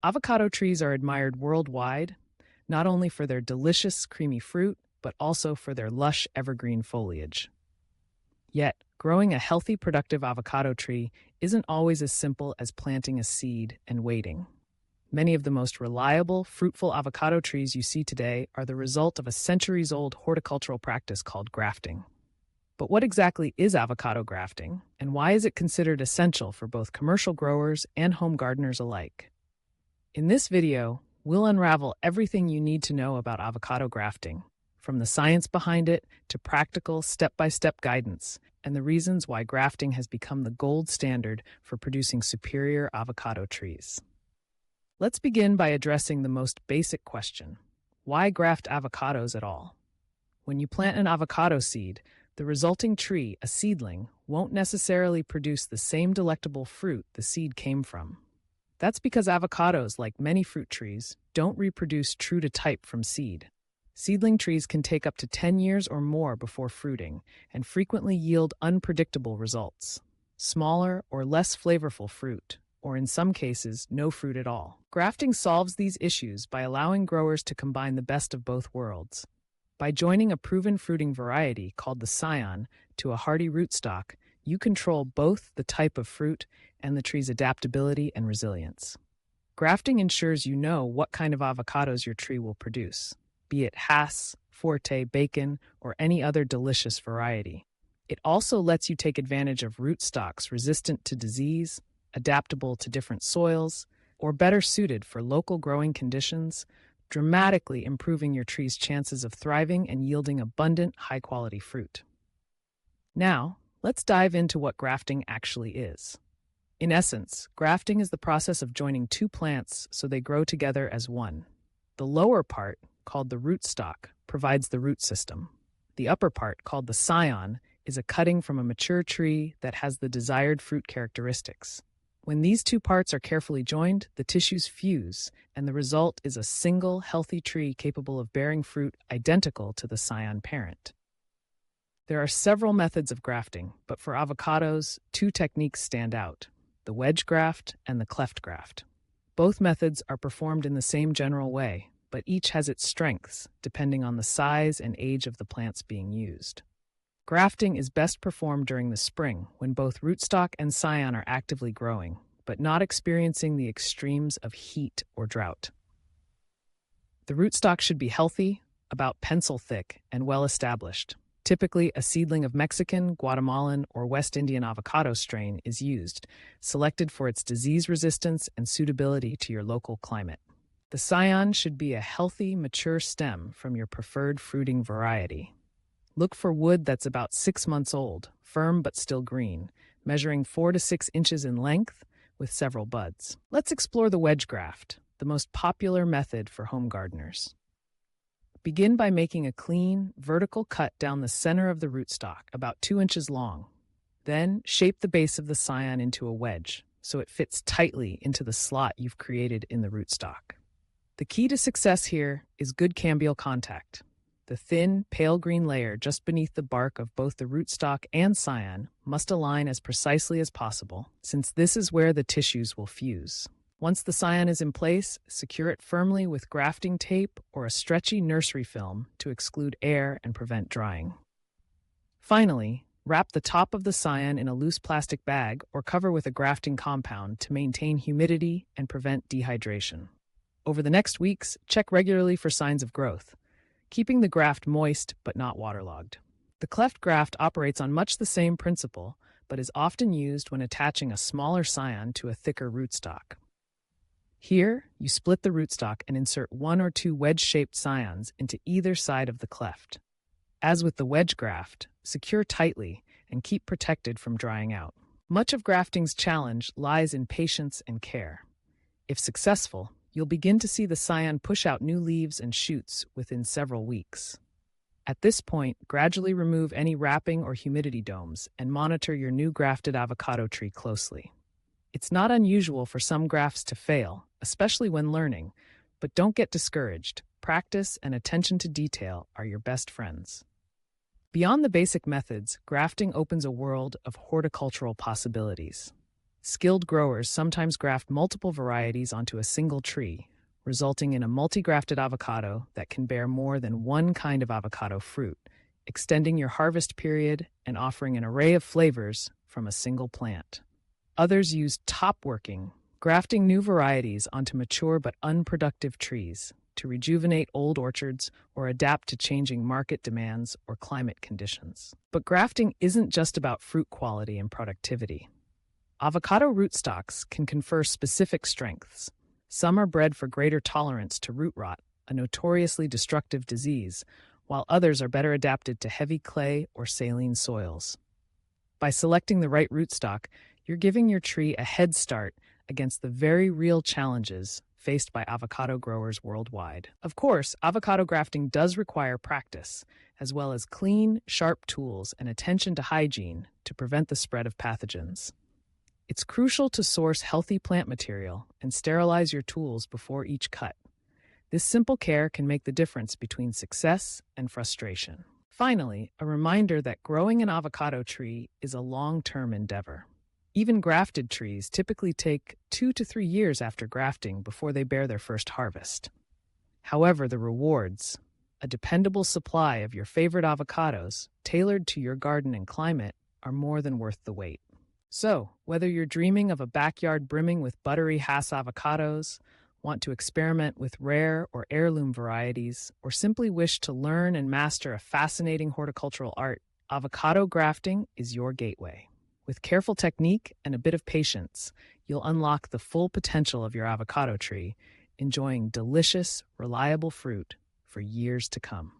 Avocado trees are admired worldwide, not only for their delicious, creamy fruit, but also for their lush, evergreen foliage. Yet, growing a healthy, productive avocado tree isn't always as simple as planting a seed and waiting. Many of the most reliable, fruitful avocado trees you see today are the result of a centuries-old horticultural practice called grafting. But what exactly is avocado grafting, and why is it considered essential for both commercial growers and home gardeners alike? In this video, we'll unravel everything you need to know about avocado grafting, from the science behind it to practical step-by-step guidance, and the reasons why grafting has become the gold standard for producing superior avocado trees. Let's begin by addressing the most basic question: why graft avocados at all? When you plant an avocado seed, the resulting tree, a seedling, won't necessarily produce the same delectable fruit the seed came from. That's because avocados, like many fruit trees, don't reproduce true to type from seed. Seedling trees can take up to 10 years or more before fruiting and frequently yield unpredictable results: smaller or less flavorful fruit, or in some cases, no fruit at all. Grafting solves these issues by allowing growers to combine the best of both worlds. By joining a proven fruiting variety called the scion to a hardy rootstock, you control both the type of fruit and the tree's adaptability and resilience. Grafting ensures you know what kind of avocados your tree will produce, be it Hass, Forte, Bacon, or any other delicious variety. It also lets you take advantage of rootstocks resistant to disease, adaptable to different soils, or better suited for local growing conditions, dramatically improving your tree's chances of thriving and yielding abundant, high-quality fruit. Now, let's dive into what grafting actually is. In essence, grafting is the process of joining two plants so they grow together as one. The lower part, called the rootstock, provides the root system. The upper part, called the scion, is a cutting from a mature tree that has the desired fruit characteristics. When these two parts are carefully joined, the tissues fuse, and the result is a single, healthy tree capable of bearing fruit identical to the scion parent. There are several methods of grafting, but for avocados, two techniques stand out: the wedge graft and the cleft graft. Both methods are performed in the same general way, but each has its strengths, depending on the size and age of the plants being used. Grafting is best performed during the spring, when both rootstock and scion are actively growing, but not experiencing the extremes of heat or drought. The rootstock should be healthy, about pencil thick, and well established. Typically, a seedling of Mexican, Guatemalan, or West Indian avocado strain is used, selected for its disease resistance and suitability to your local climate. The scion should be a healthy, mature stem from your preferred fruiting variety. Look for wood that's about 6 months old, firm but still green, measuring 4 to 6 inches in length with several buds. Let's explore the wedge graft, the most popular method for home gardeners. Begin by making a clean, vertical cut down the center of the rootstock, about 2 inches long. Then, shape the base of the scion into a wedge, so it fits tightly into the slot you've created in the rootstock. The key to success here is good cambial contact. The thin, pale green layer just beneath the bark of both the rootstock and scion must align as precisely as possible, since this is where the tissues will fuse. Once the scion is in place, secure it firmly with grafting tape or a stretchy nursery film to exclude air and prevent drying. Finally, wrap the top of the scion in a loose plastic bag or cover with a grafting compound to maintain humidity and prevent dehydration. Over the next weeks, check regularly for signs of growth, keeping the graft moist but not waterlogged. The cleft graft operates on much the same principle, but is often used when attaching a smaller scion to a thicker rootstock. Here, you split the rootstock and insert 1 or 2 wedge-shaped scions into either side of the cleft. As with the wedge graft, secure tightly and keep protected from drying out. Much of grafting's challenge lies in patience and care. If successful, you'll begin to see the scion push out new leaves and shoots within several weeks. At this point, gradually remove any wrapping or humidity domes and monitor your new grafted avocado tree closely. It's not unusual for some grafts to fail, especially when learning, but don't get discouraged. Practice and attention to detail are your best friends. Beyond the basic methods, grafting opens a world of horticultural possibilities. Skilled growers sometimes graft multiple varieties onto a single tree, resulting in a multi-grafted avocado that can bear more than one kind of avocado fruit, extending your harvest period and offering an array of flavors from a single plant. Others use top working, grafting new varieties onto mature but unproductive trees to rejuvenate old orchards or adapt to changing market demands or climate conditions. But grafting isn't just about fruit quality and productivity. Avocado rootstocks can confer specific strengths. Some are bred for greater tolerance to root rot, a notoriously destructive disease, while others are better adapted to heavy clay or saline soils. By selecting the right rootstock, you're giving your tree a head start against the very real challenges faced by avocado growers worldwide. Of course, avocado grafting does require practice, as well as clean, sharp tools and attention to hygiene to prevent the spread of pathogens. It's crucial to source healthy plant material and sterilize your tools before each cut. This simple care can make the difference between success and frustration. Finally, a reminder that growing an avocado tree is a long-term endeavor. Even grafted trees typically take 2 to 3 years after grafting before they bear their first harvest. However, the rewards, a dependable supply of your favorite avocados tailored to your garden and climate, are more than worth the wait. So, whether you're dreaming of a backyard brimming with buttery Hass avocados, want to experiment with rare or heirloom varieties, or simply wish to learn and master a fascinating horticultural art, avocado grafting is your gateway. With careful technique and a bit of patience, you'll unlock the full potential of your avocado tree, enjoying delicious, reliable fruit for years to come.